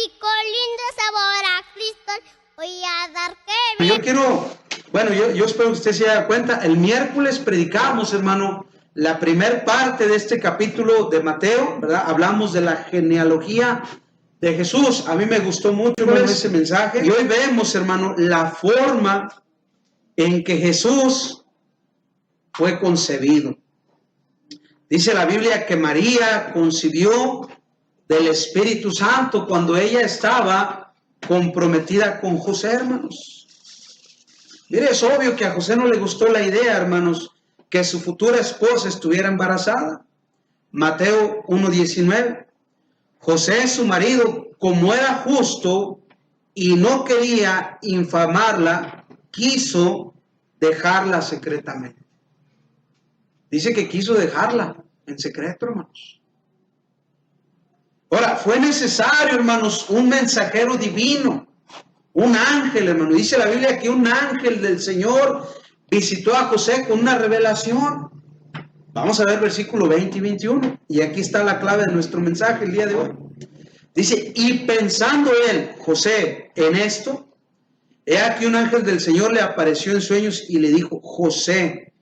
rico, lindo sabor a Cristo. Voy a dar que... Yo espero que usted se dé cuenta. El miércoles predicamos, hermano, la primer parte de este capítulo de Mateo, ¿verdad? Hablamos de la genealogía de Jesús. A mí me gustó mucho, hermano, ese mensaje. Y hoy vemos, hermano, la forma en que Jesús fue concebido. Dice la Biblia que María concibió del Espíritu Santo cuando ella estaba comprometida con José, hermanos. Mire, es obvio que a José no le gustó la idea, hermanos, que su futura esposa estuviera embarazada. Mateo 1:19. José, su marido, como era justo y no quería infamarla, quiso dejarla secretamente. Dice que quiso dejarla en secreto, hermanos. Ahora, fue necesario, hermanos, un mensajero divino, un ángel, hermano. Dice la Biblia que un ángel del Señor visitó a José con una revelación. Vamos a ver versículo 20 y 21. Y aquí está la clave de nuestro mensaje el día de hoy. Dice, y pensando él, José, en esto, he aquí un ángel del Señor le apareció en sueños y le dijo, José,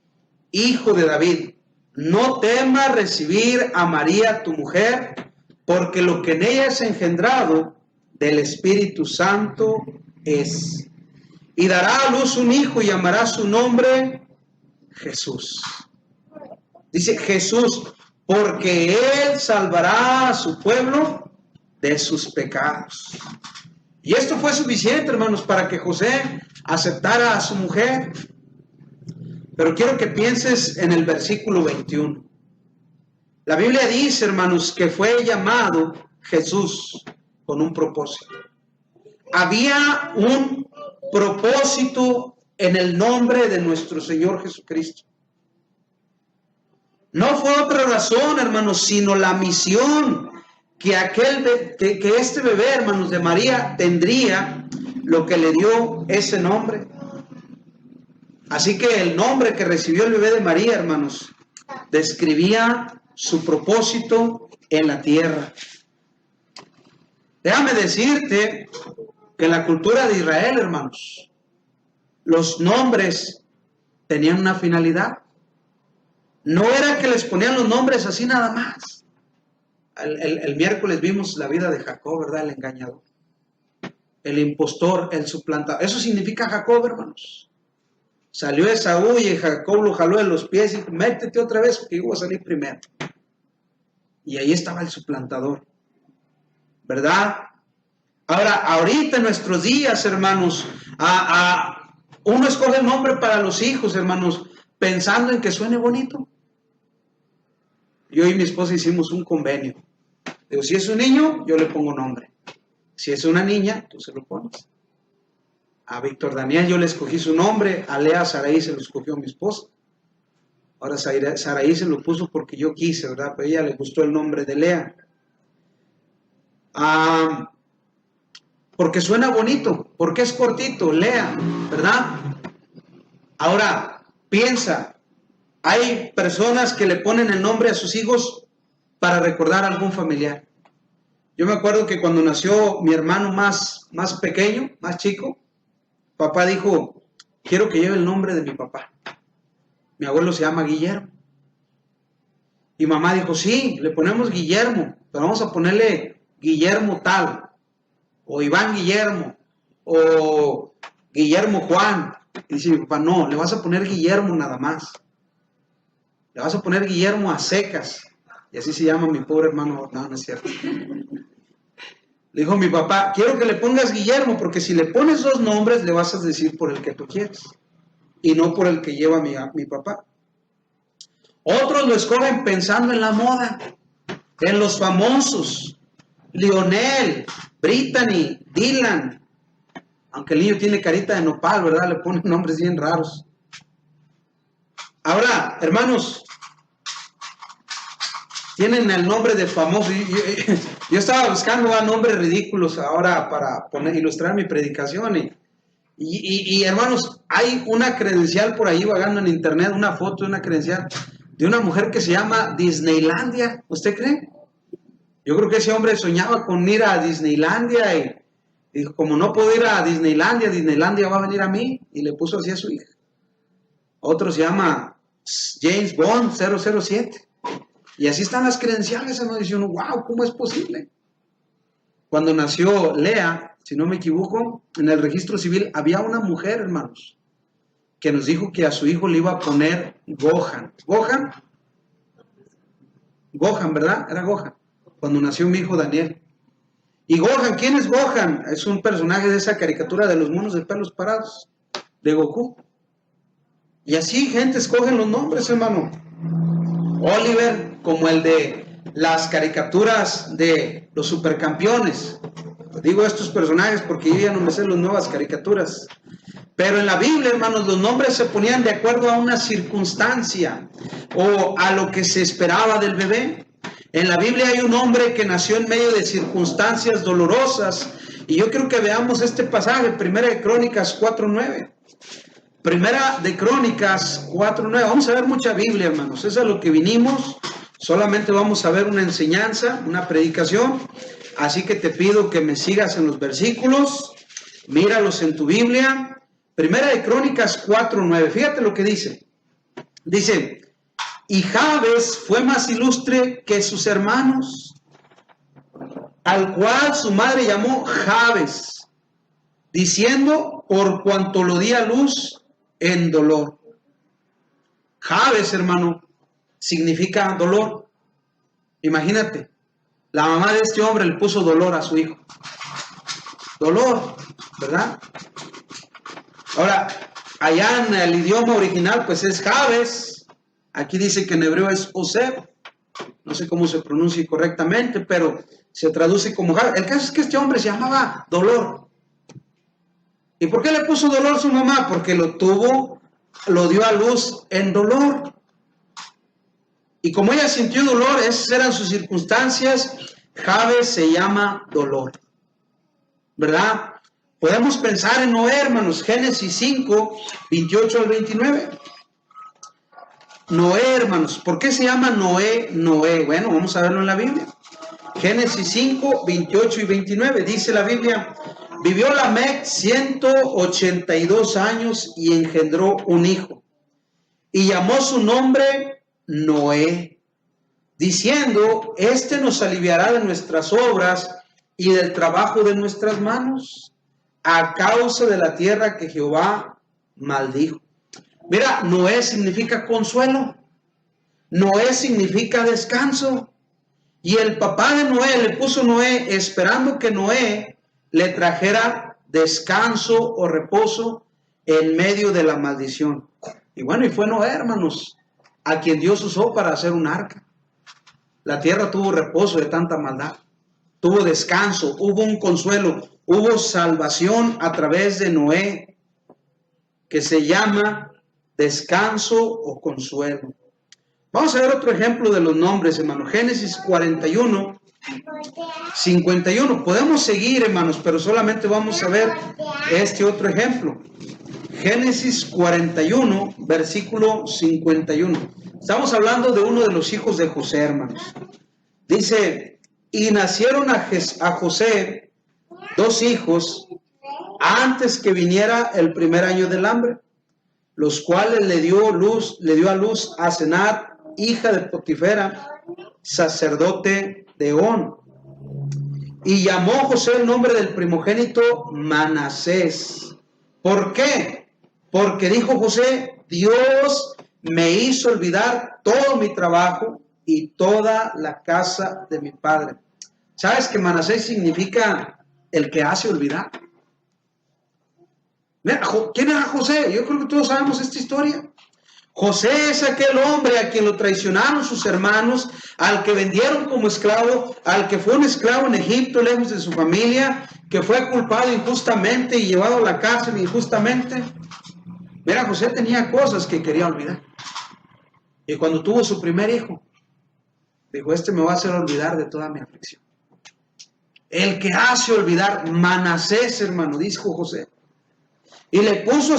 hijo de David, no temas recibir a María tu mujer, porque lo que en ella es engendrado del Espíritu Santo es. Y dará a luz un hijo y llamará su nombre Jesús. Dice Jesús, porque él salvará a su pueblo de sus pecados. Y esto fue suficiente, hermanos, para que José aceptara a su mujer. Pero quiero que pienses en el versículo 21. La Biblia dice, hermanos, que fue llamado Jesús con un propósito. Había un propósito en el nombre de nuestro Señor Jesucristo. No fue otra razón, hermanos, sino la misión que este bebé, hermanos, de María tendría, lo que le dio ese nombre. Así que el nombre que recibió el bebé de María, hermanos, describía su propósito en la tierra. Déjame decirte que en la cultura de Israel, hermanos, los nombres tenían una finalidad. No era que les ponían los nombres así nada más. El miércoles vimos la vida de Jacob, ¿verdad? El engañador, el impostor, el suplantador. Eso significa Jacob, hermanos. Salió Esaú y Jacob lo jaló de los pies y métete otra vez porque yo voy a salir primero. Y ahí estaba el suplantador, ¿verdad? Ahora, ahorita en nuestros días, hermanos, uno escoge el nombre para los hijos, hermanos, pensando en que suene bonito. Yo y mi esposa hicimos un convenio. Digo, si es un niño, yo le pongo nombre. Si es una niña, tú se lo pones. A Víctor Daniel yo le escogí su nombre, a Lea Saraí se lo escogió mi esposa. Ahora Saraí se lo puso porque yo quise, ¿verdad? Pero a ella le gustó el nombre de Lea. Porque suena bonito, porque es cortito, Lea, ¿verdad? Ahora, piensa, hay personas que le ponen el nombre a sus hijos para recordar a algún familiar. Yo me acuerdo que cuando nació mi hermano más pequeño, más chico, papá dijo, quiero que lleve el nombre de mi papá. Mi abuelo se llama Guillermo. Y mamá dijo, sí, le ponemos Guillermo, pero vamos a ponerle Guillermo tal, o Iván Guillermo, o Guillermo Juan. Y dice mi papá, no, le vas a poner Guillermo nada más. Le vas a poner Guillermo a secas. Y así se llama mi pobre hermano. No, no es cierto. Le dijo mi papá, quiero que le pongas Guillermo, porque si le pones dos nombres, le vas a decir por el que tú quieres, y no por el que lleva mi papá. Otros lo escogen pensando en la moda, en los famosos, Lionel, Brittany, Dylan. Aunque el niño tiene carita de nopal, ¿verdad? Le ponen nombres bien raros. Ahora, hermanos, tienen el nombre de famoso. Yo estaba buscando nombres ridículos ahora para ilustrar mi predicación. Y hermanos, hay una credencial por ahí vagando en internet, una foto de una credencial de una mujer que se llama Disneylandia. ¿Usted cree? Yo creo que ese hombre soñaba con ir a Disneylandia y dijo, como no puedo ir a Disneylandia, Disneylandia va a venir a mí, y le puso así a su hija. Otro se llama James Bond 007. Y así están las credenciales, hermano. Dice uno, wow, ¿cómo es posible? Cuando nació Lea, si no me equivoco, en el registro civil había una mujer, hermanos, que nos dijo que a su hijo le iba a poner Gohan. ¿Gohan? Gohan, ¿verdad? Era Gohan. Cuando nació mi hijo Daniel. Y Gohan, ¿quién es Gohan? Es un personaje de esa caricatura de los monos de pelos parados, de Goku. Y así gente escogen los nombres, hermano. Oliver, como el de las caricaturas de los supercampeones. Digo estos personajes porque yo ya no me sé las nuevas caricaturas. Pero en la Biblia, hermanos, los nombres se ponían de acuerdo a una circunstancia o a lo que se esperaba del bebé. En la Biblia hay un hombre que nació en medio de circunstancias dolorosas. Y yo quiero que veamos este pasaje, Primera de Crónicas 4:9. Primera de Crónicas 4:9. Vamos a ver mucha Biblia, hermanos. Eso es a lo que vinimos. Solamente vamos a ver una enseñanza, una predicación. Así que te pido que me sigas en los versículos. Míralos en tu Biblia. Primera de Crónicas 4:9. Fíjate lo que dice. Dice, y Jabes fue más ilustre que sus hermanos, al cual su madre llamó Jabes, diciendo, por cuanto lo di a luz en dolor. Jabes, hermano, significa dolor. Imagínate, la mamá de este hombre le puso dolor a su hijo. Dolor, ¿verdad? Ahora, allá en el idioma original, pues es Jabes. Aquí dice que en hebreo es José. No sé cómo se pronuncia correctamente, pero se traduce como Jabes. El caso es que este hombre se llamaba Dolor. ¿Y por qué le puso dolor su mamá? Porque lo dio a luz en dolor. Y como ella sintió dolor, esas eran sus circunstancias, Jabes se llama Dolor. ¿Verdad? Podemos pensar en Noé, hermanos, Génesis 5, 28 al 29. Noé, hermanos, ¿por qué se llama Noé, Noé? Bueno, vamos a verlo en la Biblia. Génesis 5, 28 y 29, dice la Biblia, vivió Lamec 182 años y engendró un hijo, y llamó su nombre Noé, diciendo, este nos aliviará de nuestras obras y del trabajo de nuestras manos, a causa de la tierra que Jehová maldijo. Mira, Noé significa consuelo, Noé significa descanso. Y el papá de Noé le puso Noé esperando que Noé le trajera descanso o reposo en medio de la maldición. Y bueno, y fue Noé, hermanos, a quien Dios usó para hacer un arca. La tierra tuvo reposo de tanta maldad, tuvo descanso, hubo un consuelo, hubo salvación a través de Noé, que se llama descanso o consuelo. Vamos a ver otro ejemplo de los nombres, hermanos. Génesis 41, 51. Podemos seguir, hermanos, pero solamente vamos a ver este otro ejemplo. Génesis 41, versículo 51. Estamos hablando de uno de los hijos de José, hermanos. Dice, y nacieron a José 2 hijos antes que viniera el primer año del hambre, los cuales le dio a luz a Asenat, hija de Potifera, sacerdote de On. Y llamó José el nombre del primogénito Manasés. ¿Por qué? Porque dijo José, Dios me hizo olvidar todo mi trabajo y toda la casa de mi padre. ¿Sabes que Manasés significa el que hace olvidar? Mira, ¿quién era José? Yo creo que todos sabemos esta historia. José es aquel hombre a quien lo traicionaron sus hermanos, al que vendieron como esclavo, al que fue un esclavo en Egipto, lejos de su familia, que fue culpado injustamente y llevado a la cárcel injustamente. Mira, José tenía cosas que quería olvidar. Y cuando tuvo su primer hijo, dijo, este me va a hacer olvidar de toda mi aflicción. El que hace olvidar, Manasés, hermano, dijo José. Y le puso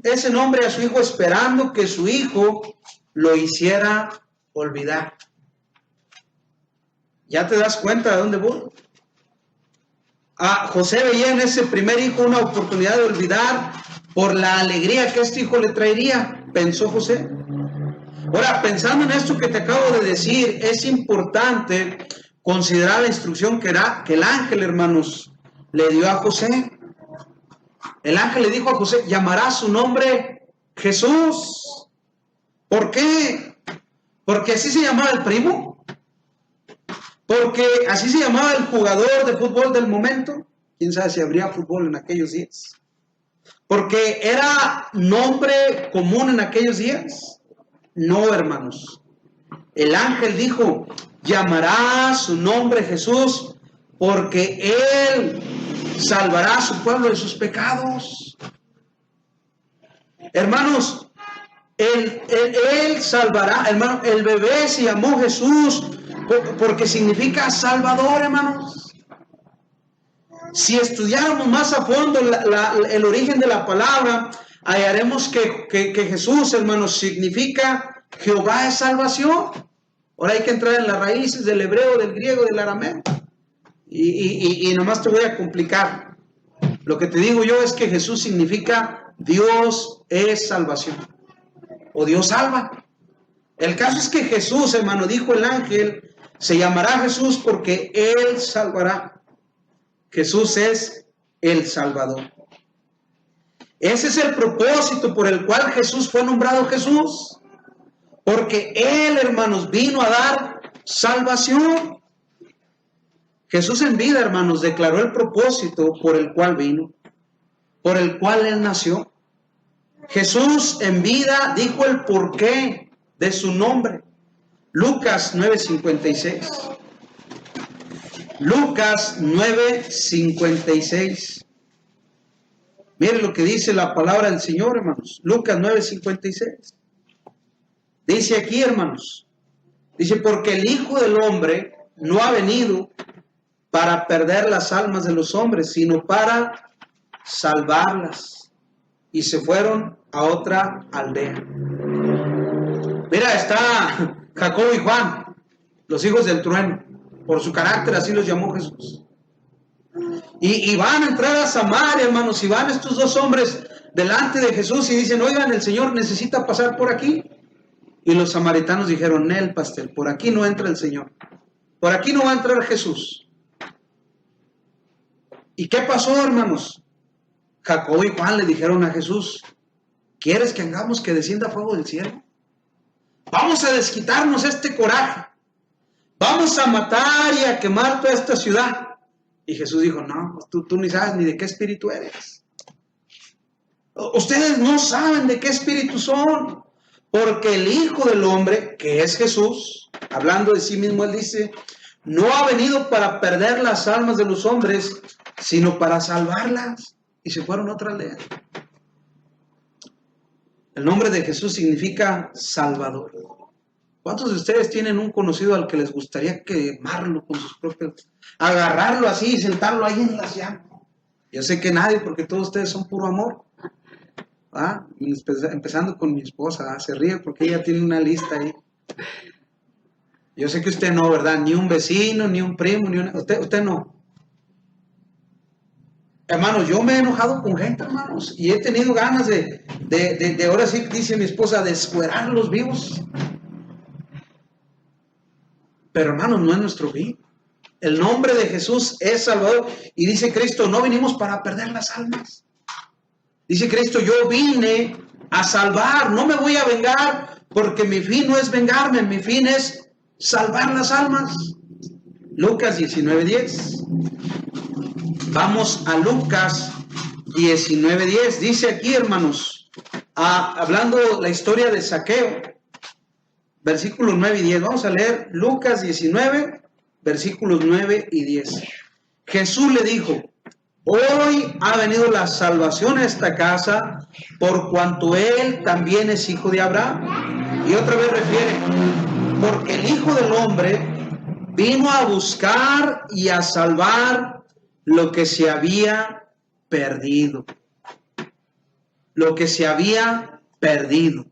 ese nombre a su hijo esperando que su hijo lo hiciera olvidar. ¿Ya te das cuenta de dónde voy? José veía en ese primer hijo una oportunidad de olvidar por la alegría que este hijo le traería, pensó José. Ahora, pensando en esto que te acabo de decir, es importante considerar la instrucción que el ángel, hermanos, le dio a José. El ángel le dijo a José, llamará su nombre Jesús. ¿Por qué? Porque así se llamaba el primo. Porque así se llamaba el jugador de fútbol del momento. ¿Quién sabe si habría fútbol en aquellos días? Porque era nombre común en aquellos días. No, hermanos. El ángel dijo, llamará su nombre Jesús, porque Él salvará a su pueblo de sus pecados. Hermanos, Él salvará, hermano, el bebé se llamó Jesús, porque significa Salvador, hermanos. Si estudiáramos más a fondo el origen de la palabra, hallaremos que Jesús, hermanos, significa Jehová es salvación. Ahora hay que entrar en las raíces del hebreo, del griego, del arameo. Y nomás te voy a complicar. Lo que te digo yo es que Jesús significa Dios es salvación. O Dios salva. El caso es que Jesús, hermano, dijo el ángel, se llamará Jesús porque Él salvará. Jesús es el Salvador. Ese es el propósito por el cual Jesús fue nombrado Jesús. Porque Él, hermanos, vino a dar salvación. Jesús en vida, hermanos, declaró el propósito por el cual vino, por el cual Él nació. Jesús en vida dijo el porqué de su nombre. Lucas 9:56. Lucas 9:56. Mire lo que dice la palabra del Señor, hermanos. Lucas 9:56. Dice aquí, hermanos. Dice, porque el Hijo del Hombre no ha venido para perder las almas de los hombres, sino para salvarlas. Y se fueron a otra aldea. Mira, está Jacobo y Juan, los hijos del trueno. Por su carácter así los llamó Jesús. Y van a entrar a Samaria, hermanos, y van estos dos hombres delante de Jesús y dicen, oigan, el Señor necesita pasar por aquí. Y los samaritanos dijeron, el pastel, por aquí no entra el Señor. Por aquí no va a entrar Jesús. ¿Y qué pasó, hermanos? Jacobo y Juan le dijeron a Jesús, ¿quieres que hagamos que descienda fuego del cielo? Vamos a desquitarnos este coraje. Vamos a matar y a quemar toda esta ciudad. Y Jesús dijo, no, tú ni sabes ni de qué espíritu eres. Ustedes no saben de qué espíritu son. Porque el Hijo del Hombre, que es Jesús, hablando de sí mismo, Él dice, no ha venido para perder las almas de los hombres, sino para salvarlas. Y se fueron a otra aldea. El nombre de Jesús significa Salvador. ¿Cuántos de ustedes tienen un conocido al que les gustaría quemarlo con sus propios, agarrarlo así y sentarlo ahí en la llamas? Yo sé que nadie, porque todos ustedes son puro amor. Empezando con mi esposa, se ríe porque ella tiene una lista ahí. Yo sé que usted no, ¿verdad? Ni un vecino, ni un primo, usted no. Hermanos, yo me he enojado con gente, hermanos, y he tenido ganas de ahora sí, dice mi esposa, de escuerarlos vivos. Pero hermanos, no es nuestro fin. El nombre de Jesús es Salvador. Y dice Cristo, no vinimos para perder las almas. Dice Cristo, yo vine a salvar, no me voy a vengar, porque mi fin no es vengarme, mi fin es salvar las almas. Lucas 19:10. Vamos a Lucas 19:10. Dice aquí, hermanos, hablando la historia de Zaqueo, versículos 9 y 10. Vamos a leer Lucas 19, versículos 9 y 10. Jesús le dijo, hoy ha venido la salvación a esta casa, por cuanto él también es hijo de Abraham. Y otra vez refiere, porque el Hijo del Hombre vino a buscar y a salvar lo que se había perdido. Lo que se había perdido.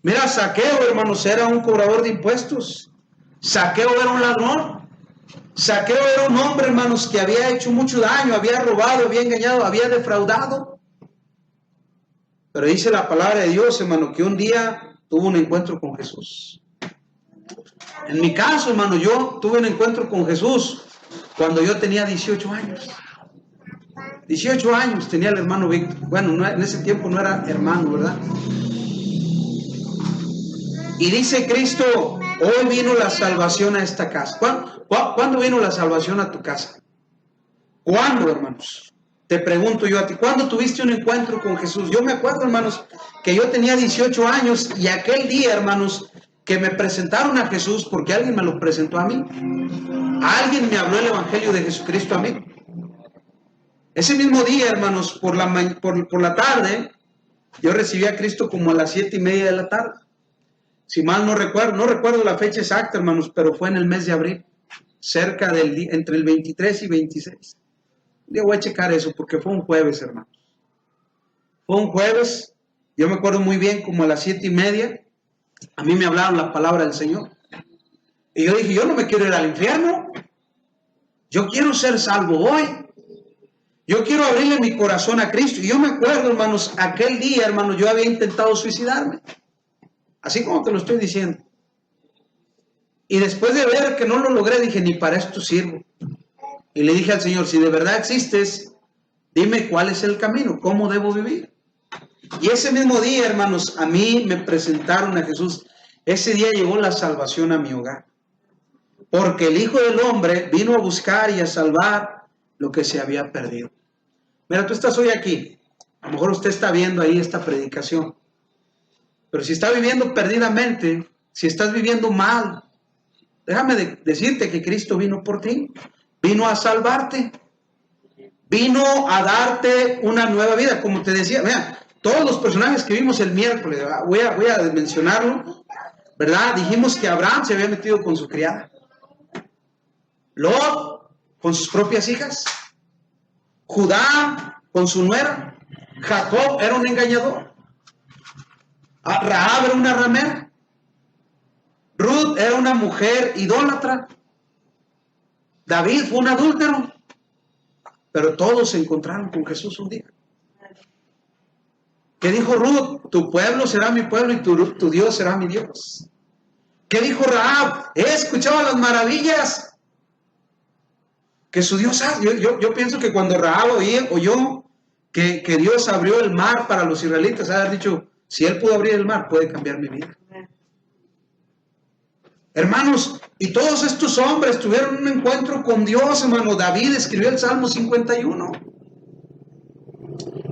Mira, Zaqueo, hermanos, era un cobrador de impuestos. Saqueo era un ladrón. Saqueo era un hombre, hermanos, que había hecho mucho daño, había robado, había engañado, había defraudado. Pero dice la palabra de Dios, hermano, que un día tuvo un encuentro con Jesús. En mi caso, hermano, yo tuve un encuentro con Jesús cuando yo tenía 18 años. 18 años tenía el hermano Víctor. Bueno, en ese tiempo no era hermano, ¿verdad? Y dice Cristo, hoy vino la salvación a esta casa. ¿Cuándo vino la salvación a tu casa? ¿Cuándo, hermanos? Te pregunto yo a ti, ¿cuándo tuviste un encuentro con Jesús? Yo me acuerdo, hermanos, que yo tenía 18 años y aquel día, hermanos, que me presentaron a Jesús, porque alguien me lo presentó a mí. Alguien me habló el Evangelio de Jesucristo a mí. Ese mismo día, hermanos, por la tarde, yo recibí a Cristo como a las 7:30 de la tarde. Si mal no recuerdo la fecha exacta, hermanos, pero fue en el mes de abril, cerca del día, entre el 23 y 26. Yo voy a checar eso porque fue un jueves, hermanos. Fue un jueves, yo me acuerdo muy bien, como a las 7:30, a mí me hablaron la palabra del Señor. Y yo dije, yo no me quiero ir al infierno. Yo quiero ser salvo hoy. Yo quiero abrirle mi corazón a Cristo. Y yo me acuerdo, hermanos, aquel día, hermanos, yo había intentado suicidarme. Así como te lo estoy diciendo. Y después de ver que no lo logré, dije, ni para esto sirvo. Y le dije al Señor, si de verdad existes, dime cuál es el camino, cómo debo vivir. Y ese mismo día, hermanos, a mí me presentaron a Jesús. Ese día llegó la salvación a mi hogar. Porque el Hijo del Hombre vino a buscar y a salvar lo que se había perdido. Mira, tú estás hoy aquí. A lo mejor usted está viendo ahí esta predicación. Pero si está viviendo perdidamente, si estás viviendo mal, déjame decirte que Cristo vino por ti. Vino a salvarte. Vino a darte una nueva vida. Como te decía, mira, todos los personajes que vimos el miércoles, voy a mencionarlo, ¿verdad? Dijimos que Abraham se había metido con su criada. Lot con sus propias hijas. Judá con su nuera. Jacob era un engañador. Rahab era una ramera. Ruth era una mujer idólatra. David fue un adúltero. Pero todos se encontraron con Jesús un día. ¿Qué dijo Ruth? Tu pueblo será mi pueblo y tu Dios será mi Dios. ¿Qué dijo Rahab? He escuchado las maravillas que su Dios hace. Yo pienso que cuando Rahab oyó que Dios abrió el mar para los israelitas, haber dicho, si Él pudo abrir el mar, puede cambiar mi vida. Hermanos, y todos estos hombres tuvieron un encuentro con Dios, hermano. David escribió el Salmo 51.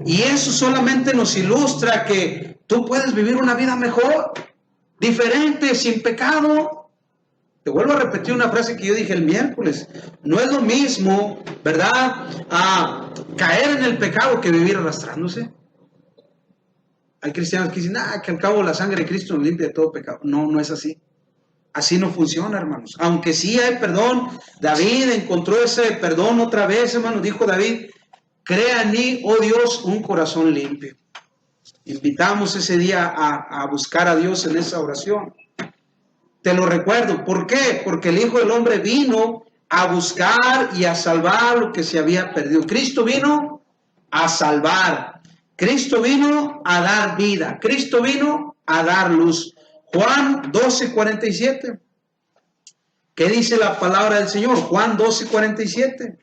Y eso solamente nos ilustra que tú puedes vivir una vida mejor, diferente, sin pecado. Te vuelvo a repetir una frase que yo dije el miércoles. No es lo mismo, ¿verdad?, a caer en el pecado que vivir arrastrándose. Hay cristianos que dicen, que al cabo la sangre de Cristo nos limpia de todo pecado. No, no es así. Así no funciona, hermanos. Aunque sí hay perdón, David encontró ese perdón otra vez, hermanos. Dijo David, crea en mí, oh Dios, un corazón limpio. Invitamos ese día a buscar a Dios en esa oración. Te lo recuerdo. ¿Por qué? Porque el Hijo del Hombre vino a buscar y a salvar lo que se había perdido. Cristo vino a salvar. Cristo vino a dar vida. Cristo vino a dar luz. Juan 12:47. ¿Qué dice la palabra del Señor? Juan 12:47.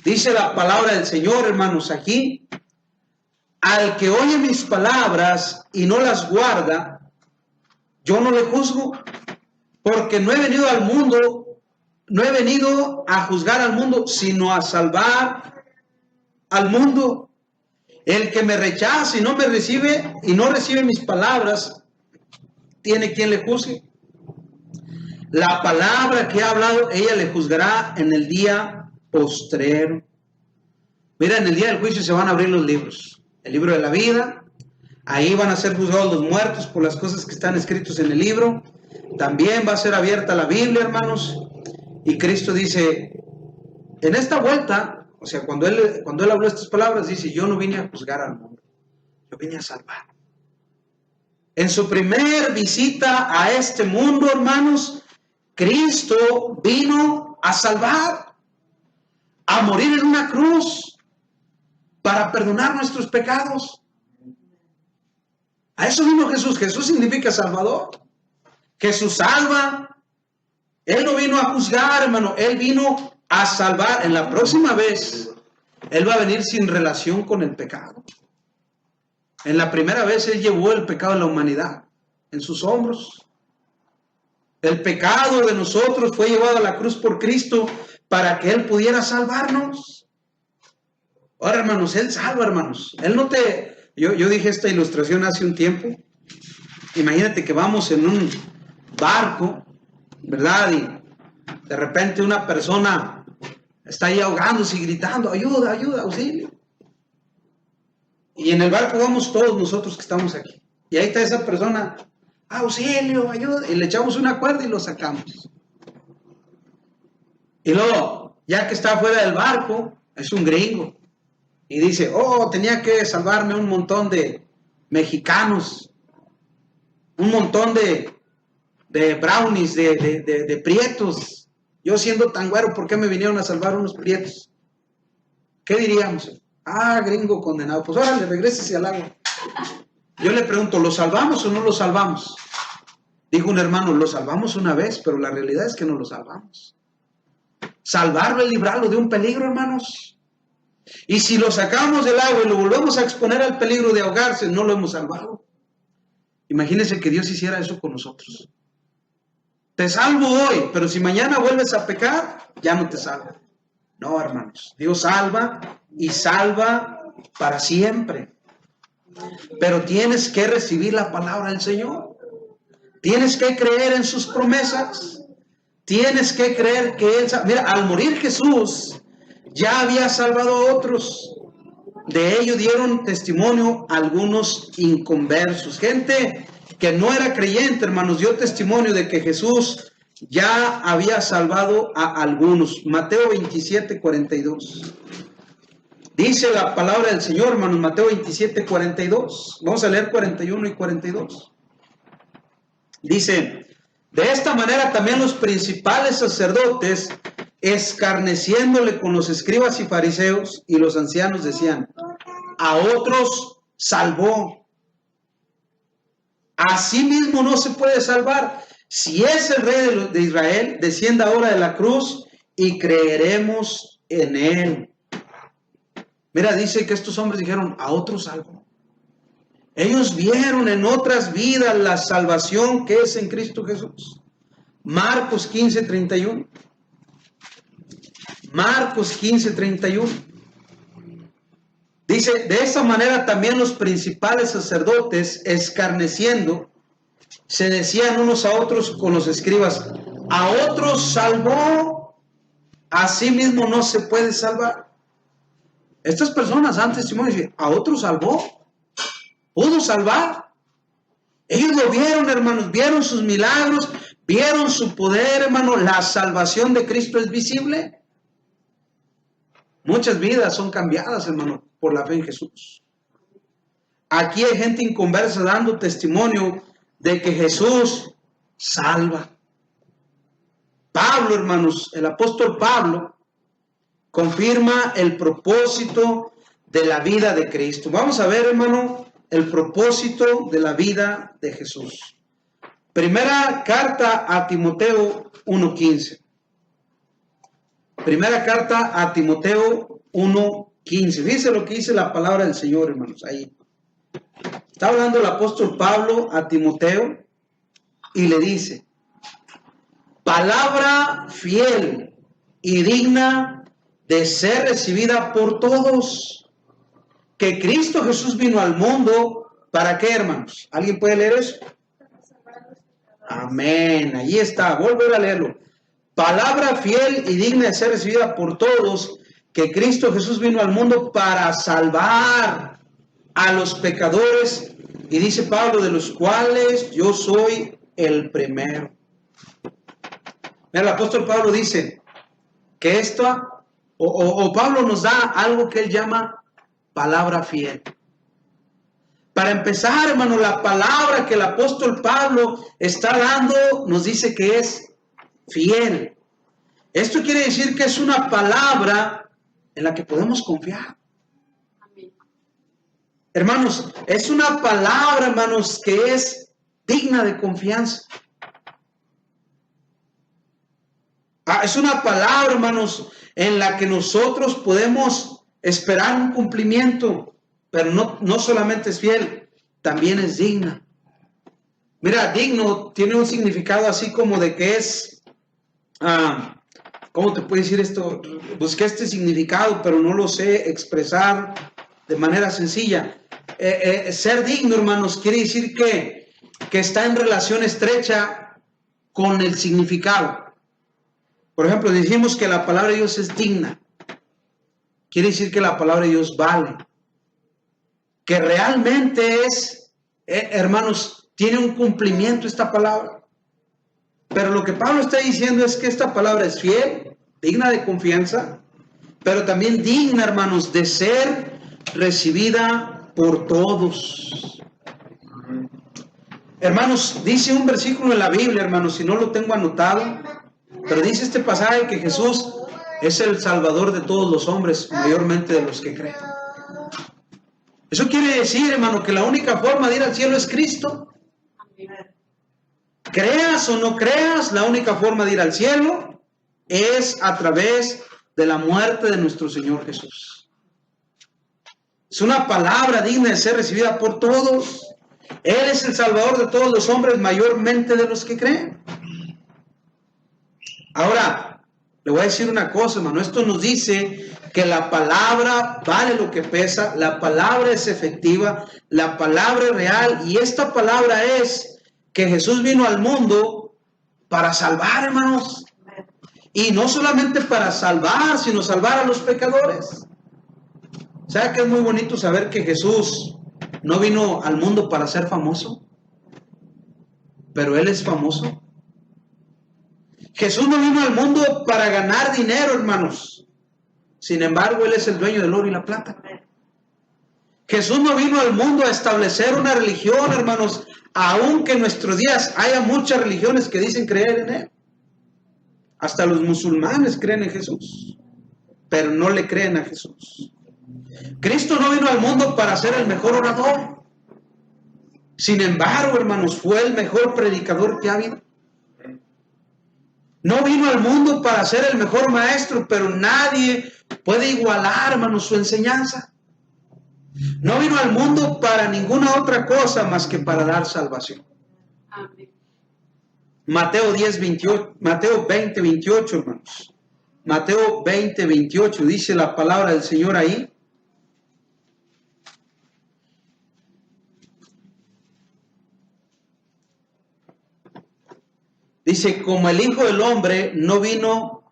Dice la palabra del Señor, hermanos, aquí. Al que oye mis palabras y no las guarda, yo no le juzgo, porque no he venido al mundo, no he venido a juzgar al mundo, sino a salvar al mundo. El que me rechaza y no me recibe, y no recibe mis palabras, tiene quien le juzgue. La palabra que ha hablado, ella le juzgará en el día postrero. Mira, en el día del juicio se van a abrir los libros. El libro de la vida. Ahí van a ser juzgados los muertos por las cosas que están escritas en el libro. También va a ser abierta la Biblia, hermanos. Y Cristo dice, en esta vuelta, o sea, cuando él habló estas palabras, dice, yo no vine a juzgar al mundo, yo vine a salvar. En su primer visita a este mundo, hermanos, Cristo vino a salvar, a morir en una cruz para perdonar nuestros pecados. A eso vino Jesús. Jesús significa Salvador. Jesús salva. Él no vino a juzgar, hermano. Él vino a salvar. En la próxima vez, Él va a venir sin relación con el pecado. En la primera vez, Él llevó el pecado de la humanidad en sus hombros. El pecado de nosotros fue llevado a la cruz por Cristo para que Él pudiera salvarnos. Ahora, hermanos, Él salva, hermanos. Él no te... Yo dije esta ilustración hace un tiempo. Imagínate que vamos en un barco, ¿verdad? Y de repente una persona está ahí ahogándose y gritando, ayuda, ayuda, auxilio. Y en el barco vamos todos nosotros que estamos aquí. Y ahí está esa persona, auxilio, ayuda. Y le echamos una cuerda y lo sacamos. Y luego, ya que está fuera del barco, es un gringo. Y dice, oh, tenía que salvarme un montón de mexicanos, un montón de brownies, de prietos. Yo siendo tan güero, ¿por qué me vinieron a salvar unos prietos? ¿Qué diríamos? Ah, gringo condenado. Pues órale, regrésese al agua. Yo le pregunto, ¿lo salvamos o no lo salvamos? Dijo un hermano, lo salvamos una vez, pero la realidad es que no lo salvamos. Salvarlo es librarlo de un peligro, hermanos. Y si lo sacamos del agua y lo volvemos a exponer al peligro de ahogarse, no lo hemos salvado. Imagínense que Dios hiciera eso con nosotros. Te salvo hoy, pero si mañana vuelves a pecar, ya no te salvo. No, hermanos. Dios salva y salva para siempre. Pero tienes que recibir la palabra del Señor. Tienes que creer en sus promesas. Tienes que creer que Él... Mira, al morir Jesús, ya había salvado a otros. De ello dieron testimonio algunos inconversos. Gente que no era creyente, hermanos, dio testimonio de que Jesús ya había salvado a algunos. Mateo 27, 42. Dice la palabra del Señor, hermanos, Mateo 27, 42. Vamos a leer 41 y 42. Dice, de esta manera también los principales sacerdotes, escarneciéndole con los escribas y fariseos y los ancianos, decían, a otros salvó. Así mismo no se puede salvar. Si es el rey de Israel, descienda ahora de la cruz y creeremos en él. Mira, dice que estos hombres dijeron, a otros salvó. Ellos vieron en otras vidas la salvación que es en Cristo Jesús. Marcos 15, 31. Marcos 15, 31. Dice, de esa manera también los principales sacerdotes, escarneciendo, se decían unos a otros con los escribas, a otros salvó, a sí mismo no se puede salvar. Estas personas dan testimonio y dicen, a otros salvó, pudo salvar. Ellos lo vieron, hermanos, vieron sus milagros, vieron su poder, hermano. La salvación de Cristo es visible. Muchas vidas son cambiadas, hermano, por la fe en Jesús. Aquí hay gente inconversa dando testimonio de que Jesús salva. Pablo, hermanos, el apóstol Pablo, confirma el propósito de la vida de Cristo. Vamos a ver, hermano, el propósito de la vida de Jesús. Primera carta a Timoteo 1:15. Primera carta a Timoteo 1:15. Dice lo que dice la palabra del Señor, hermanos, ahí. Está hablando el apóstol Pablo a Timoteo y le dice, palabra fiel y digna de ser recibida por todos, que Cristo Jesús vino al mundo, ¿para qué, hermanos? ¿Alguien puede leer eso? Amén, allí está, volver a leerlo. Palabra fiel y digna de ser recibida por todos, que Cristo Jesús vino al mundo para salvar a los pecadores, y dice Pablo, de los cuales yo soy el primero. El apóstol Pablo dice que Pablo nos da algo que él llama palabra fiel. Para empezar, hermano, la palabra que el apóstol Pablo está dando nos dice que es fiel. Esto quiere decir que es una palabra en la que podemos confiar. Hermanos, es una palabra, hermanos, que es digna de confianza. Es una palabra, hermanos, en la que nosotros podemos esperar un cumplimiento, pero no solamente es fiel, también es digna. Mira, digno tiene un significado así como de que es, ¿cómo te puedo decir esto? Busqué este significado, pero no lo sé expresar de manera sencilla. Ser digno, hermanos, quiere decir que está en relación estrecha con el significado. Por ejemplo, decimos que la palabra de Dios es digna. Quiere decir que la palabra de Dios vale. Que realmente es, hermanos, tiene un cumplimiento esta palabra. Pero lo que Pablo está diciendo es que esta palabra es fiel, digna de confianza, pero también digna, hermanos, de ser recibida por todos. Hermanos, dice un versículo en la Biblia, hermanos, si no lo tengo anotado, pero dice este pasaje que Jesús es el Salvador de todos los hombres, mayormente de los que creen. Eso quiere decir, hermano, que la única forma de ir al cielo es Cristo. Creas o no creas, la única forma de ir al cielo es a través de la muerte de nuestro Señor Jesús. Es una palabra digna de ser recibida por todos. Él es el Salvador de todos los hombres, mayormente de los que creen. Ahora, le voy a decir una cosa, hermano. Esto nos dice que la palabra vale lo que pesa, la palabra es efectiva, la palabra es real, y esta palabra es que Jesús vino al mundo para salvar, hermanos. Y no solamente para salvar, sino salvar a los pecadores. ¿Sabe que es muy bonito saber que Jesús no vino al mundo para ser famoso? Pero Él es famoso. Jesús no vino al mundo para ganar dinero, hermanos. Sin embargo, Él es el dueño del oro y la plata. Jesús no vino al mundo a establecer una religión, hermanos, aunque en nuestros días haya muchas religiones que dicen creer en Él. Hasta los musulmanes creen en Jesús, pero no le creen a Jesús. Cristo no vino al mundo para ser el mejor orador. Sin embargo, hermanos, fue el mejor predicador que ha habido. No vino al mundo para ser el mejor maestro, pero nadie puede igualar, hermanos, su enseñanza. No vino al mundo para ninguna otra cosa más que para dar salvación. Amén. Mateo 20, 28, hermanos. Mateo 20, 28, dice la palabra del Señor ahí. Dice, como el Hijo del Hombre no vino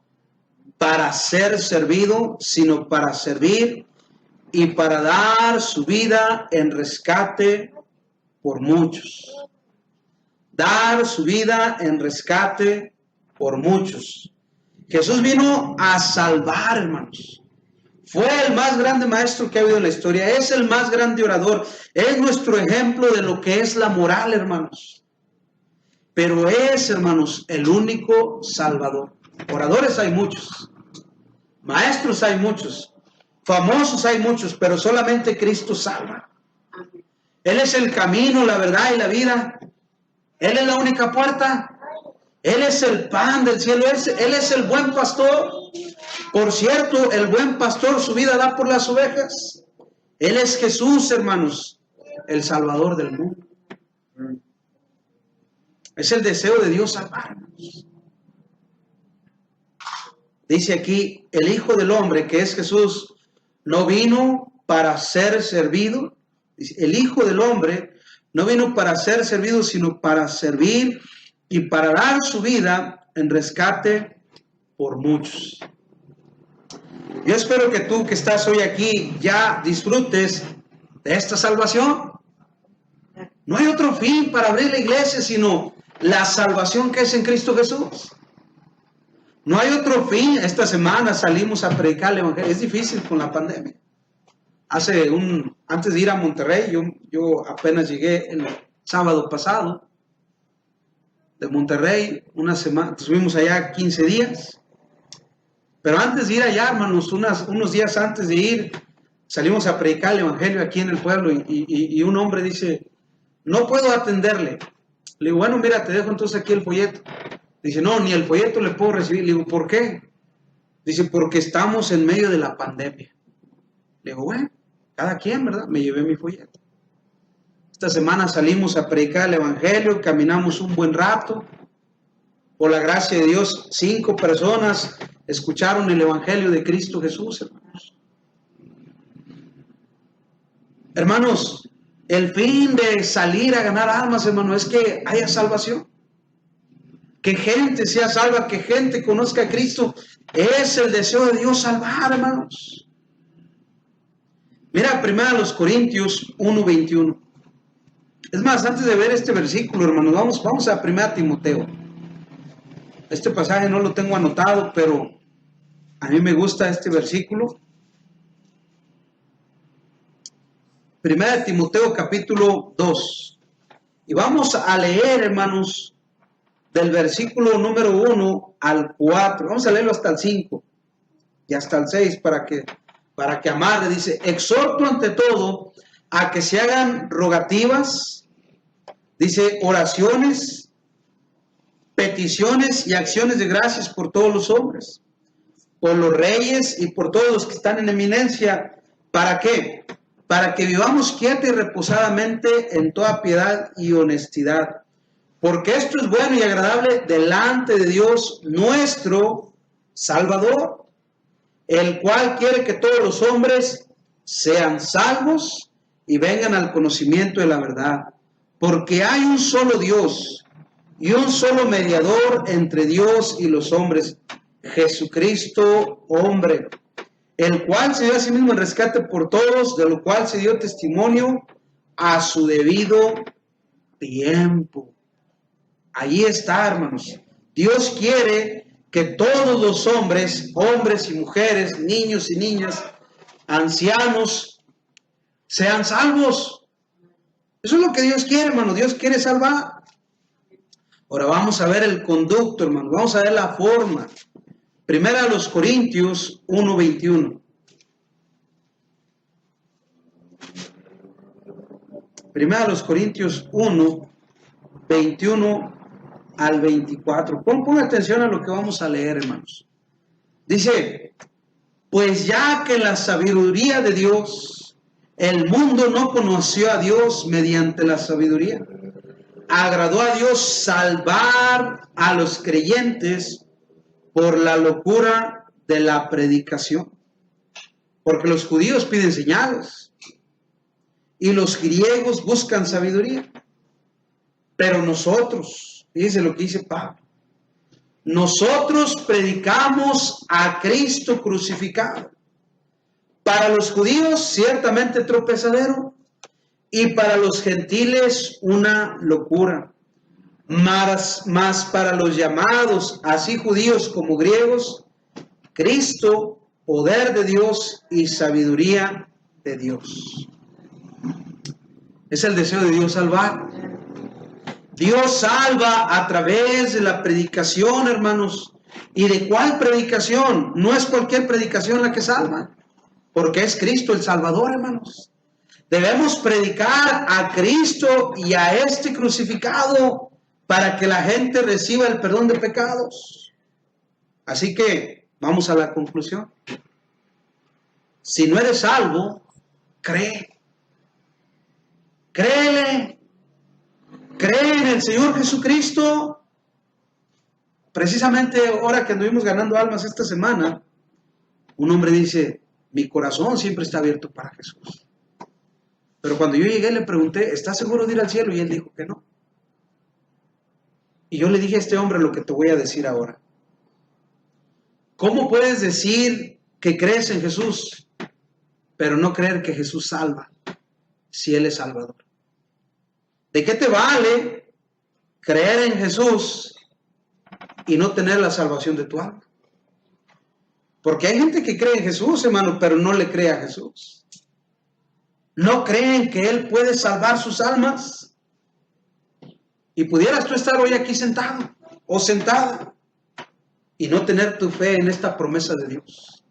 para ser servido, sino para servir y para dar su vida en rescate por muchos. Dar su vida en rescate por muchos. Jesús vino a salvar, hermanos. Fue el más grande maestro que ha habido en la historia. Es el más grande orador. Es nuestro ejemplo de lo que es la moral, hermanos. Pero es, hermanos, el único salvador. Oradores hay muchos. Maestros hay muchos. Famosos hay muchos, pero solamente Cristo salva. Él es el camino, la verdad y la vida. Él es la única puerta. Él es el pan del cielo. Él es el buen pastor. Por cierto, el buen pastor su vida da por las ovejas. Él es Jesús, hermanos, el Salvador del mundo. Es el deseo de Dios salvarnos. Dice aquí, el Hijo del Hombre, que es Jesús, no vino para ser servido. Dice, el Hijo del Hombre no vino para ser servido, sino para servir y para dar su vida en rescate por muchos. Yo espero que tú que estás hoy aquí ya disfrutes de esta salvación. No hay otro fin para abrir la iglesia sino la salvación que es en Cristo Jesús. No hay otro fin. Esta semana salimos a predicar el evangelio. Es difícil con la pandemia. Antes de ir a Monterrey, yo apenas llegué el sábado pasado. de Monterrey, una semana, estuvimos allá 15 días. Pero antes de ir allá, hermanos, unos días antes de ir, salimos a predicar el evangelio aquí en el pueblo y un hombre dice, no puedo atenderle. Le digo, bueno, mira, te dejo entonces aquí el folleto. Dice, no, ni el folleto le puedo recibir. Le digo, ¿por qué? Dice, porque estamos en medio de la pandemia. Le digo, bueno, cada quien, ¿verdad? Me llevé mi folleto. Esta semana salimos a predicar el evangelio, caminamos un buen rato. Por la gracia de Dios, 5 personas escucharon el evangelio de Cristo Jesús, hermanos. Hermanos, el fin de salir a ganar almas, hermano, es que haya salvación. Que gente sea salva, que gente conozca a Cristo. Es el deseo de Dios salvar, hermanos. Mira, 1 Corintios 1:21. Es más, antes de ver este versículo, hermanos, vamos a 1 Timoteo. Este pasaje no lo tengo anotado, pero a mí me gusta este versículo. 1 Timoteo capítulo 2. Y vamos a leer, hermanos, del versículo número 1 al 4. Vamos a leerlo hasta el 5 y hasta el 6 para que amarre. Dice, exhorto ante todo a que se hagan rogativas, dice, oraciones, peticiones y acciones de gracias por todos los hombres, por los reyes y por todos los que están en eminencia. ¿Para qué? Para que vivamos quieta y reposadamente en toda piedad y honestidad. Porque esto es bueno y agradable delante de Dios nuestro Salvador, el cual quiere que todos los hombres sean salvos y vengan al conocimiento de la verdad. Porque hay un solo Dios y un solo mediador entre Dios y los hombres, Jesucristo, hombre, el cual se dio a sí mismo en rescate por todos, de lo cual se dio testimonio a su debido tiempo. Ahí está, hermanos. Dios quiere que todos los hombres y mujeres, niños y niñas, ancianos, sean salvos. Eso es lo que Dios quiere, hermano. Dios quiere salvar. Ahora vamos a ver el conducto, hermano. Vamos a ver la forma. 1 Corintios 1:21. 1 Corintios 1:21 al 24. Ponga atención a lo que vamos a leer, hermanos. Dice, pues ya que la sabiduría de Dios, el mundo no conoció a Dios mediante la sabiduría, agradó a Dios salvar a los creyentes por la locura de la predicación. Porque los judíos piden señales y los griegos buscan sabiduría. Pero nosotros, fíjense lo que dice Pablo, nosotros predicamos a Cristo crucificado. Para los judíos ciertamente tropezadero y para los gentiles una locura. Mas para los llamados, así judíos como griegos, Cristo, poder de Dios y sabiduría de Dios. Es el deseo de Dios salvar. Dios salva a través de la predicación, hermanos. ¿Y de cuál predicación? No es cualquier predicación la que salva, porque es Cristo el Salvador, hermanos. Debemos predicar a Cristo y a este crucificado para que la gente reciba el perdón de pecados. Así que vamos a la conclusión. Si no eres salvo, cree. Créele. Cree en el Señor Jesucristo. Precisamente ahora que anduvimos ganando almas esta semana, un hombre dice, mi corazón siempre está abierto para Jesús. Pero cuando yo llegué le pregunté, ¿estás seguro de ir al cielo? Y él dijo que no. Y yo le dije a este hombre lo que te voy a decir ahora. ¿Cómo puedes decir que crees en Jesús, pero no creer que Jesús salva, si Él es Salvador? ¿De qué te vale creer en Jesús y no tener la salvación de tu alma? Porque hay gente que cree en Jesús, hermano, pero no le cree a Jesús. ¿No creen que Él puede salvar sus almas? Y pudieras tú estar hoy aquí sentado o sentada y no tener tu fe en esta promesa de Dios.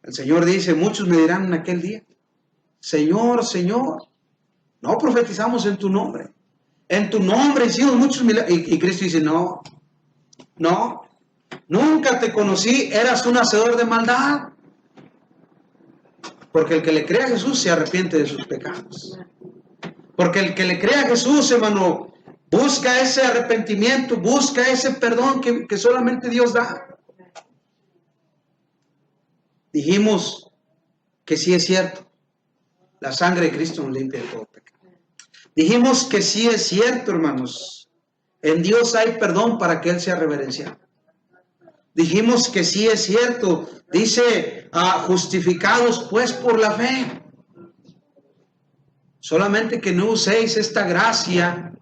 El Señor dice, muchos me dirán en aquel día, Señor, Señor, no profetizamos en tu nombre. En tu nombre hicimos muchos milagros. Y Cristo dice, no, nunca te conocí, eras un hacedor de maldad. Porque el que le cree a Jesús se arrepiente de sus pecados. Porque el que le cree a Jesús, hermano, busca ese arrepentimiento, busca ese perdón que solamente Dios da. Dijimos que sí es cierto, la sangre de Cristo nos limpia de todo pecado. Dijimos que sí es cierto, hermanos, en Dios hay perdón para que Él sea reverenciado. Dijimos que sí es cierto, dice, justificados pues por la fe. Solamente que no uséis esta gracia,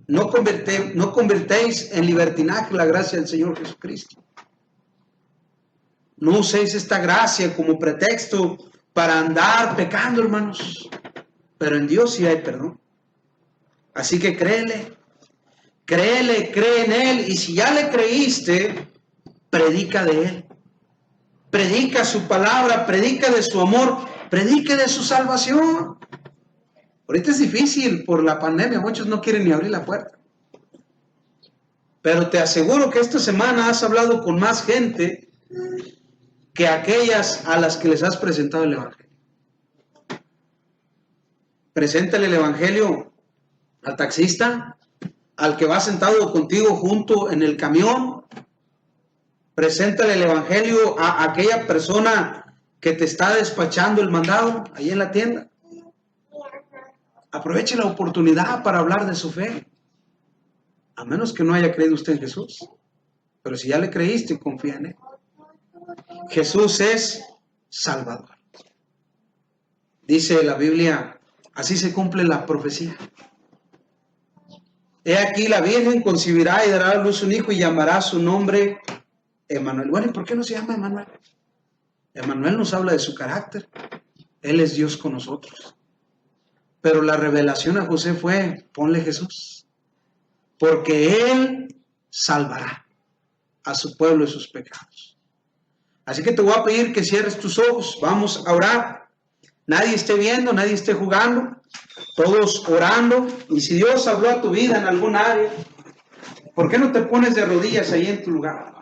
no convertéis en libertinaje la gracia del Señor Jesucristo. No uséis esta gracia como pretexto para andar pecando, hermanos. Pero en Dios sí hay perdón. Así que cree en Él. Y si ya le creíste, predica de Él. Predica su palabra, predica de su amor, predica de su salvación. Ahorita es difícil por la pandemia, muchos no quieren ni abrir la puerta. Pero te aseguro que esta semana has hablado con más gente que aquellas a las que les has presentado el Evangelio. Preséntale el Evangelio al taxista, al que va sentado contigo junto en el camión. Preséntale el Evangelio a aquella persona que te está despachando el mandado ahí en la tienda. Aproveche la oportunidad para hablar de su fe. A menos que no haya creído usted en Jesús. Pero si ya le creíste, confía en Él. Jesús es Salvador. Dice la Biblia, así se cumple la profecía. He aquí la Virgen concebirá y dará a luz un hijo y llamará su nombre Emmanuel. Bueno, ¿y por qué no se llama Emmanuel? Emmanuel nos habla de su carácter. Él es Dios con nosotros. Pero la revelación a José fue, ponle Jesús. Porque Él salvará a su pueblo de sus pecados. Así que te voy a pedir que cierres tus ojos. Vamos a orar. Nadie esté viendo, nadie esté jugando. Todos orando. Y si Dios habló a tu vida en algún área, ¿por qué no te pones de rodillas ahí en tu lugar?